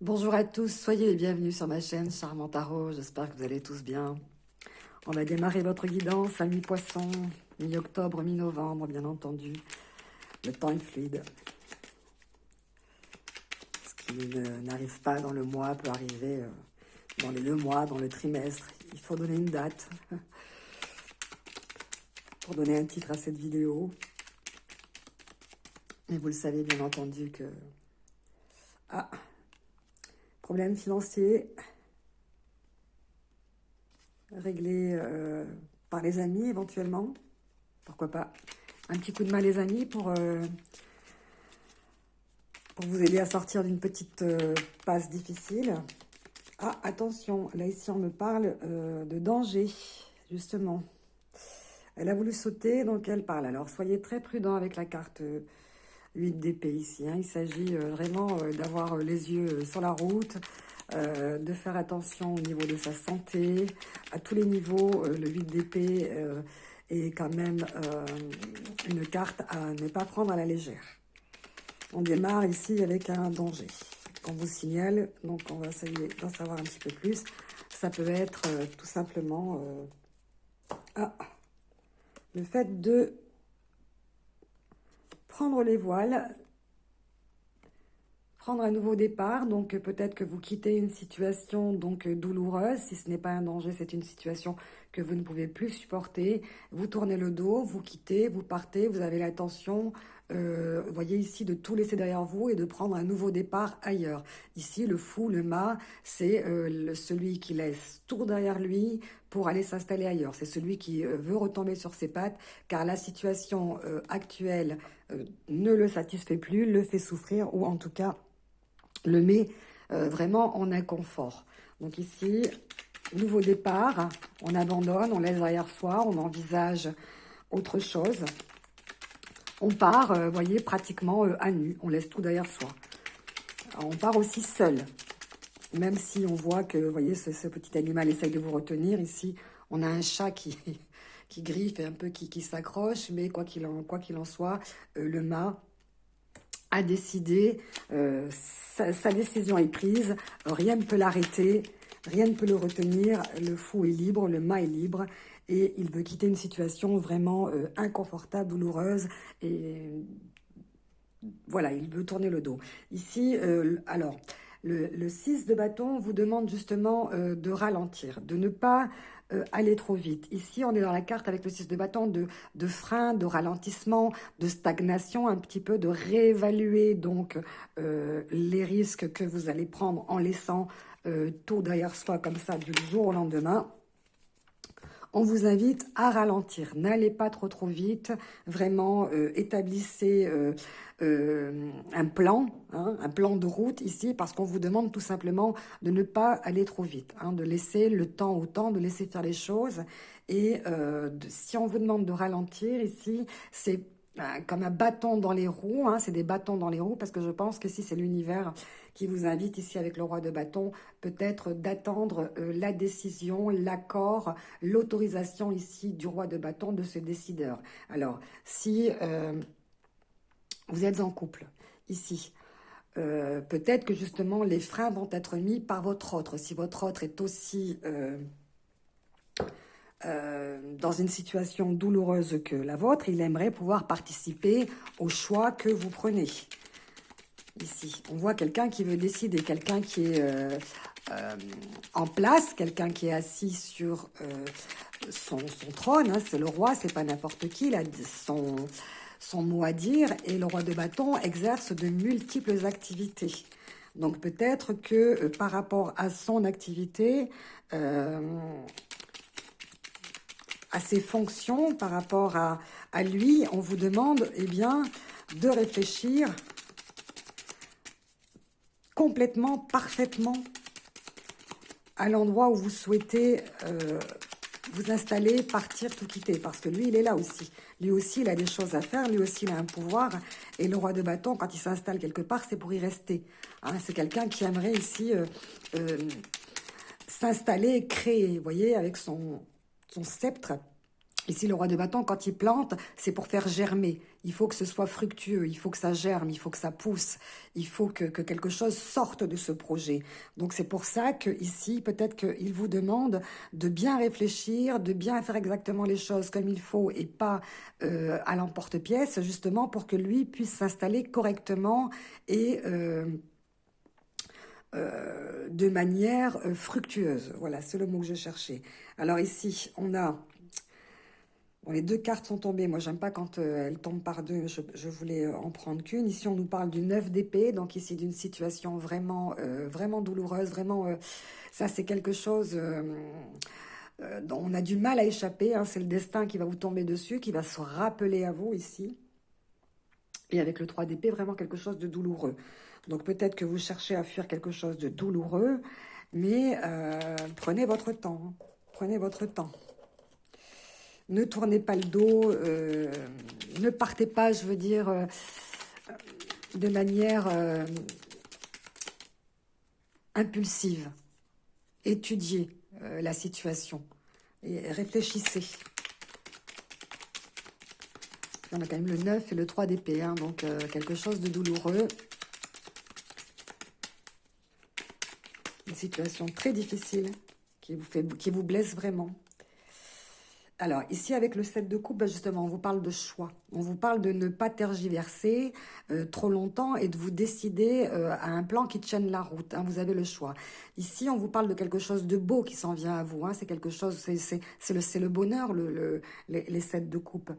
Bonjour à tous, soyez les bienvenus sur ma chaîne Charmant Tarot, j'espère que vous allez tous bien. On va démarrer votre guidance à mi-poisson, mi-octobre, mi-novembre, bien entendu. Le temps est fluide. Ce qui n'arrive pas dans le mois peut arriver dans les 2 mois, dans le trimestre. Il faut donner une date pour donner un titre à cette vidéo. Et vous le savez bien entendu que... Ah, problème financier réglé par les amis éventuellement. Pourquoi pas un petit coup de main les amis pour vous aider à sortir d'une petite passe difficile. Ah, attention, là ici on me parle de danger, justement. Elle a voulu sauter, donc elle parle. Alors soyez très prudent avec la carte 8 d'épée ici. Hein. Il s'agit vraiment d'avoir les yeux sur la route, de faire attention au niveau de sa santé, à tous les niveaux. Le 8 d'épée est quand même une carte à ne pas prendre à la légère. On démarre ici avec un danger qu'on vous signale, donc on va essayer d'en savoir un petit peu plus. Ça peut être tout simplement le fait de prendre les voiles, prendre un nouveau départ, donc peut-être que vous quittez une situation donc douloureuse. Si ce n'est pas un danger, c'est une situation que vous ne pouvez plus supporter. Vous tournez le dos, vous quittez, vous partez, vous avez l'intention, vous voyez ici, de tout laisser derrière vous et de prendre un nouveau départ ailleurs. Ici, le fou, le mât, c'est celui qui laisse tout derrière lui pour aller s'installer ailleurs. C'est celui qui veut retomber sur ses pattes, car la situation actuelle ne le satisfait plus, le fait souffrir, ou en tout cas le met vraiment en inconfort. Donc ici, nouveau départ, on abandonne, on laisse derrière soi, on envisage autre chose. On part, vous voyez, pratiquement à nu, on laisse tout derrière soi. Alors, on part aussi seul, même si on voit que, vous voyez, ce petit animal essaye de vous retenir. Ici, on a un chat qui, qui griffe et un peu qui s'accroche, mais quoi qu'il en soit, le mât a décidé, sa décision est prise, rien ne peut l'arrêter, rien ne peut le retenir, le fou est libre, le mât est libre, et il veut quitter une situation vraiment inconfortable, douloureuse, et voilà, il veut tourner le dos. Ici, alors, le 6 de bâton vous demande justement de ralentir, de ne pas aller trop vite. Ici, on est dans la carte avec le 6 de bâton de frein, de ralentissement, de stagnation, un petit peu de réévaluer donc les risques que vous allez prendre en laissant tout derrière soi comme ça du jour au lendemain. On vous invite à ralentir, n'allez pas trop vite, vraiment établissez un plan, hein, un plan de route ici, parce qu'on vous demande tout simplement de ne pas aller trop vite, hein, de laisser le temps au temps, de laisser faire les choses. Et si on vous demande de ralentir ici, c'est comme un bâton dans les roues, hein, c'est des bâtons dans les roues, parce que je pense que si c'est l'univers qui vous invite ici avec le roi de bâton, peut-être d'attendre la décision, l'accord, l'autorisation ici du roi de bâton, de ce décideur. Alors, si vous êtes en couple, ici, peut-être que justement les freins vont être mis par votre autre. Si votre autre est aussi dans une situation douloureuse que la vôtre, il aimerait pouvoir participer au choix que vous prenez. Ici, on voit quelqu'un qui veut décider, quelqu'un qui est en place, quelqu'un qui est assis sur son trône, hein, c'est le roi, c'est pas n'importe qui, il a son mot à dire, et le roi de bâton exerce de multiples activités. Donc peut-être que par rapport à son activité, à ses fonctions, par rapport à lui, on vous demande eh bien, de réfléchir complètement, parfaitement à l'endroit où vous souhaitez vous installer, partir, tout quitter. Parce que lui, il est là aussi. Lui aussi, il a des choses à faire. Lui aussi, il a un pouvoir. Et le roi de bâton, quand il s'installe quelque part, c'est pour y rester. Hein, c'est quelqu'un qui aimerait ici s'installer, créer, vous voyez, avec son sceptre. Ici, le roi de bâton, quand il plante, c'est pour faire germer. Il faut que ce soit fructueux, il faut que ça germe, il faut que ça pousse, il faut que quelque chose sorte de ce projet. Donc, c'est pour ça que ici, peut-être qu'il vous demande de bien réfléchir, de bien faire exactement les choses comme il faut et pas à l'emporte-pièce, justement pour que lui puisse s'installer correctement et de manière fructueuse. Voilà, c'est le mot que je cherchais. Alors ici, on a... Bon, les deux cartes sont tombées. Moi, j'aime pas quand elles tombent par deux. Je voulais en prendre qu'une. Ici, on nous parle du 9 d'épée. Donc ici, d'une situation vraiment, vraiment douloureuse. Vraiment, ça, c'est quelque chose dont on a du mal à échapper. Hein. C'est le destin qui va vous tomber dessus, qui va se rappeler à vous ici. Et avec le 3 d'épée, vraiment quelque chose de douloureux. Donc peut-être que vous cherchez à fuir quelque chose de douloureux, mais prenez votre temps. Hein. Prenez votre temps. Ne tournez pas le dos, ne partez pas, je veux dire, de manière impulsive. Étudiez la situation et réfléchissez. On a quand même le 9 et le 3 d'épée, hein, donc quelque chose de douloureux. Une situation très difficile qui vous blesse vraiment. Alors, ici, avec le 7 de coupe, justement, on vous parle de choix. On vous parle de ne pas tergiverser trop longtemps et de vous décider à un plan qui tienne la route. Hein, vous avez le choix. Ici, on vous parle de quelque chose de beau qui s'en vient à vous. Hein, c'est quelque chose, c'est le bonheur, les 7 de coupe.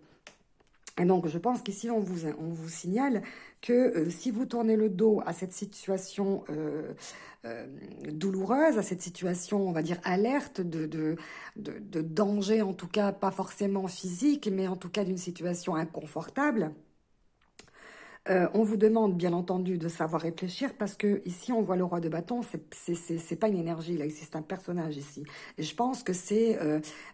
Et donc, je pense qu'ici, on vous signale que si vous tournez le dos à cette situation douloureuse, à cette situation, on va dire, alerte de danger, en tout cas, pas forcément physique, mais en tout cas d'une situation inconfortable, on vous demande, bien entendu, de savoir réfléchir parce que ici, on voit le roi de bâton, c'est pas une énergie, là, ici, c'est un personnage, ici. Et je pense que c'est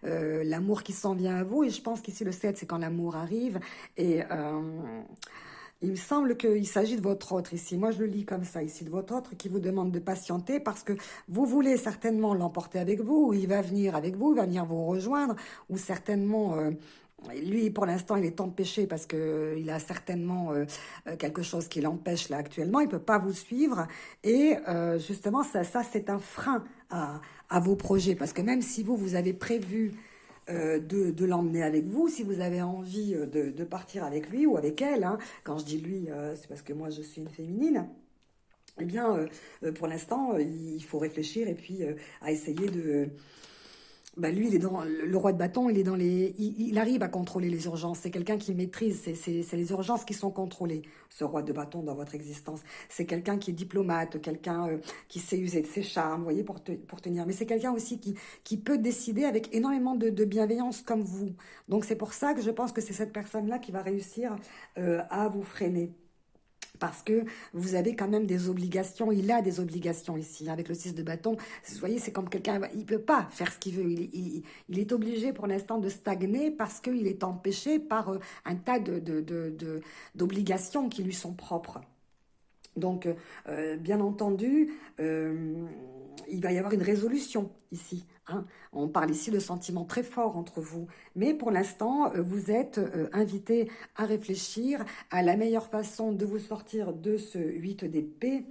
l'amour qui s'en vient à vous, et je pense qu'ici, le 7, c'est quand l'amour arrive, et il me semble qu'il s'agit de votre autre, ici. Moi, je le lis comme ça, ici, de votre autre, qui vous demande de patienter parce que vous voulez certainement l'emporter avec vous, ou il va venir avec vous, il va venir vous rejoindre, ou certainement... lui, pour l'instant, il est empêché parce qu'il a certainement quelque chose qui l'empêche là actuellement. Il ne peut pas vous suivre. Et justement, ça c'est un frein à vos projets. Parce que même si vous avez prévu de l'emmener avec vous, si vous avez envie de partir avec lui ou avec elle, hein, quand je dis lui, c'est parce que moi, je suis une féminine, eh bien, pour l'instant, il faut réfléchir et puis à essayer de... Bah lui, il est dans le roi de bâton, il est dans les, il arrive à contrôler les urgences. C'est quelqu'un qui maîtrise, c'est les urgences qui sont contrôlées. Ce roi de bâton dans votre existence, c'est quelqu'un qui est diplomate, quelqu'un qui sait user de ses charmes, vous voyez, pour tenir. Mais c'est quelqu'un aussi qui peut décider avec énormément de bienveillance comme vous. Donc c'est pour ça que je pense que c'est cette personne-là qui va réussir à vous freiner. Parce que vous avez quand même des obligations, il a des obligations ici, avec le 6 de bâton. Vous voyez, c'est comme quelqu'un, il ne peut pas faire ce qu'il veut. Il est obligé pour l'instant de stagner parce qu'il est empêché par un tas d'obligations qui lui sont propres. Donc, bien entendu, il va y avoir une résolution ici. Hein. On parle ici de sentiments très forts entre vous. Mais pour l'instant, vous êtes invité à réfléchir à la meilleure façon de vous sortir de ce 8 d'épée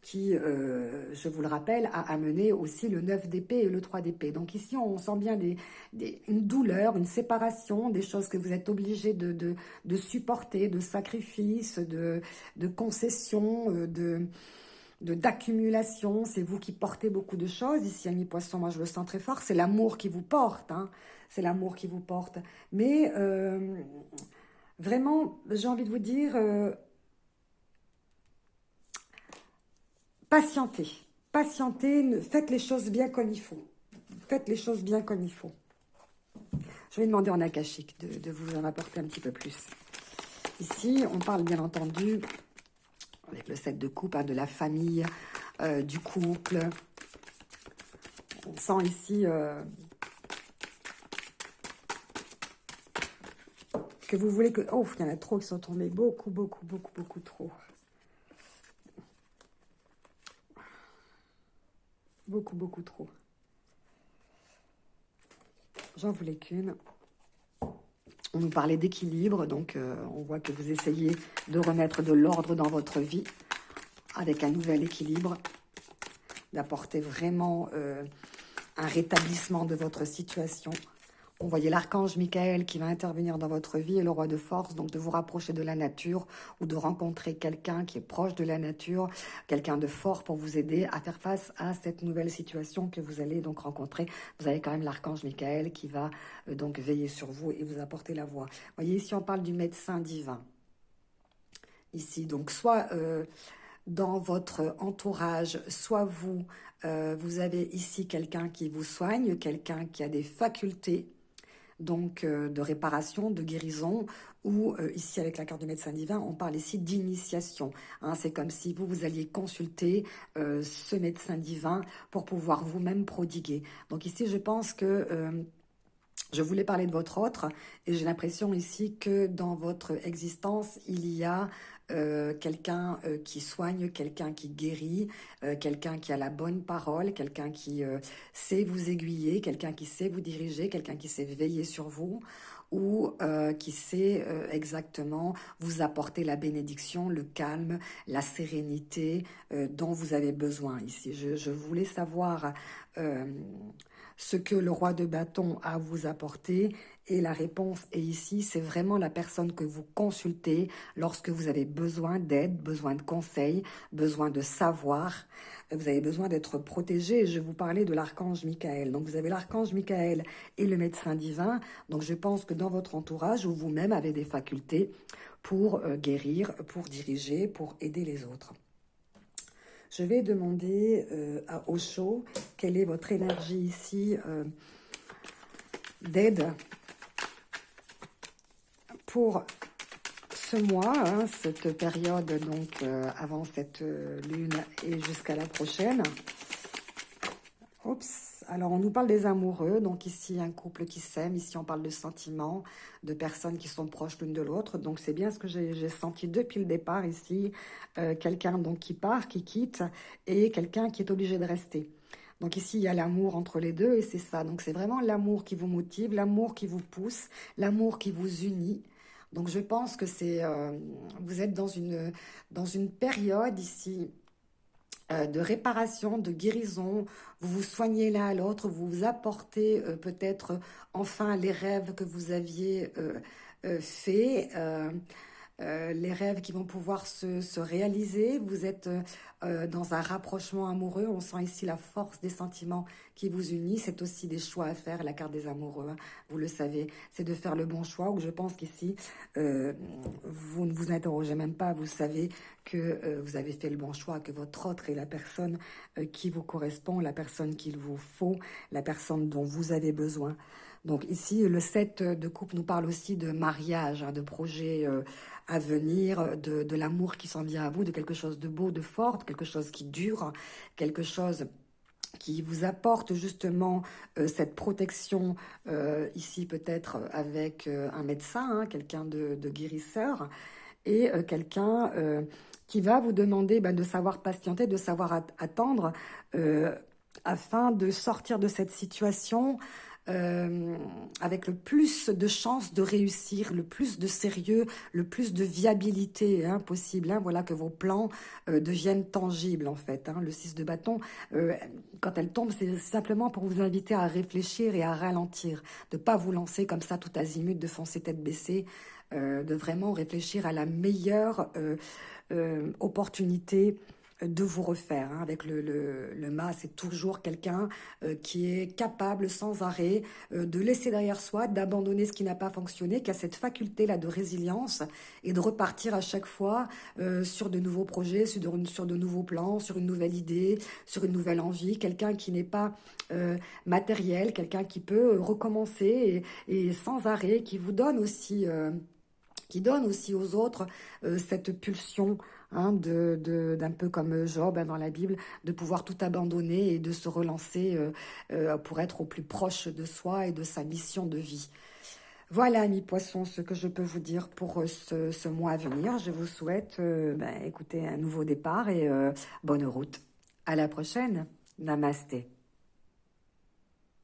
qui, je vous le rappelle, a amené aussi le 9 d'épée et le 3 d'épée. Donc ici, on sent bien une douleur, une séparation, des choses que vous êtes obligé de supporter, de sacrifices, de concessions, d'accumulation. C'est vous qui portez beaucoup de choses. Ici, Ami Poisson, moi je le sens très fort. C'est l'amour qui vous porte. Hein. C'est l'amour qui vous porte. Mais vraiment, j'ai envie de vous dire... patientez, patientez, faites les choses bien comme il faut. Faites les choses bien comme il faut. Je vais demander en akashique de vous en apporter un petit peu plus. Ici, on parle bien entendu, avec le 7 de coupe, hein, de la famille, du couple. On sent ici que vous voulez que... Oh, il y en a trop qui sont tombés. Beaucoup, beaucoup, beaucoup, beaucoup trop. Beaucoup, beaucoup trop. J'en voulais qu'une. On nous parlait d'équilibre, donc on voit que vous essayez de remettre de l'ordre dans votre vie avec un nouvel équilibre, d'apporter vraiment un rétablissement de votre situation. On voyait l'archange Michael qui va intervenir dans votre vie et le roi de force, donc de vous rapprocher de la nature ou de rencontrer quelqu'un qui est proche de la nature, quelqu'un de fort pour vous aider à faire face à cette nouvelle situation que vous allez donc rencontrer. Vous avez quand même l'archange Michael qui va donc veiller sur vous et vous apporter la voix. Vous voyez, ici on parle du médecin divin. Ici, donc soit dans votre entourage, soit vous, vous avez ici quelqu'un qui vous soigne, quelqu'un qui a des facultés, donc de réparation, de guérison, ou ici avec la carte du médecin divin, on parle ici d'initiation. Hein, c'est comme si vous alliez consulter ce médecin divin pour pouvoir vous-même prodiguer. Donc ici, je pense que je voulais parler de votre autre, et j'ai l'impression ici que dans votre existence, il y a quelqu'un qui soigne, quelqu'un qui guérit, quelqu'un qui a la bonne parole, quelqu'un qui sait vous aiguiller, quelqu'un qui sait vous diriger, quelqu'un qui sait veiller sur vous, ou qui sait exactement vous apporter la bénédiction, le calme, la sérénité dont vous avez besoin ici. Je voulais savoir ce que le roi de bâton a à vous apporter, et la réponse est ici. C'est vraiment la personne que vous consultez lorsque vous avez besoin d'aide, besoin de conseils, besoin de savoir. Vous avez besoin d'être protégé. Je vous parlais de l'archange Michael. Donc vous avez l'archange Michael et le médecin divin. Donc je pense que dans votre entourage, vous-même avez des facultés pour guérir, pour diriger, pour aider les autres. Je vais demander à Osho quelle est votre énergie ici d'aide pour ce mois, hein, cette période, donc avant cette lune et jusqu'à la prochaine. Oups. Alors, on nous parle des amoureux, donc ici, un couple qui s'aime, ici, on parle de sentiments, de personnes qui sont proches l'une de l'autre, donc c'est bien ce que j'ai senti depuis le départ ici, quelqu'un donc qui part, qui quitte, et quelqu'un qui est obligé de rester. Donc ici, il y a l'amour entre les deux, et c'est ça, donc c'est vraiment l'amour qui vous motive, l'amour qui vous pousse, l'amour qui vous unit. Donc je pense que c'est, vous êtes dans une période ici, de réparation, de guérison, vous vous soignez l'un à l'autre, vous vous apportez peut-être enfin les rêves que vous aviez faits, les rêves qui vont pouvoir se réaliser. Vous êtes dans un rapprochement amoureux. On sent ici la force des sentiments qui vous unissent. C'est aussi des choix à faire, la carte des amoureux, hein. Vous le savez, c'est de faire le bon choix. Ou je pense qu'ici, vous ne vous interrogez même pas. Vous savez que vous avez fait le bon choix, que votre autre est la personne qui vous correspond, la personne qu'il vous faut, la personne dont vous avez besoin. Donc ici, le 7 de coupe nous parle aussi de mariage, hein, de projet à venir, de l'amour qui s'en vient à vous, de quelque chose de beau, de fort, quelque chose qui dure, quelque chose qui vous apporte justement cette protection, ici peut-être avec un médecin, hein, quelqu'un de guérisseur, et quelqu'un qui va vous demander de savoir patienter, de savoir attendre, afin de sortir de cette situation avec le plus de chances de réussir, le plus de sérieux, le plus de viabilité possible. Hein. Voilà, que vos plans deviennent tangibles en fait. Hein. Le 6 de bâton, quand elle tombe, c'est simplement pour vous inviter à réfléchir et à ralentir, de ne pas vous lancer comme ça tout azimut, de foncer tête baissée, de vraiment réfléchir à la meilleure opportunité de vous refaire. Hein. Avec le mât, c'est toujours quelqu'un qui est capable sans arrêt de laisser derrière soi, d'abandonner ce qui n'a pas fonctionné, qui a cette faculté-là de résilience et de repartir à chaque fois sur de nouveaux projets, sur de nouveaux plans, sur une nouvelle idée, sur une nouvelle envie. Quelqu'un qui n'est pas matériel, quelqu'un qui peut recommencer et sans arrêt, qui vous donne aussi... qui donne aussi aux autres cette pulsion, hein, d'un peu comme Job, hein, dans la Bible, de pouvoir tout abandonner et de se relancer pour être au plus proche de soi et de sa mission de vie. Voilà, amis poissons, ce que je peux vous dire pour ce mois à venir. Je vous souhaite écoutez, un nouveau départ et bonne route. À la prochaine. Namasté.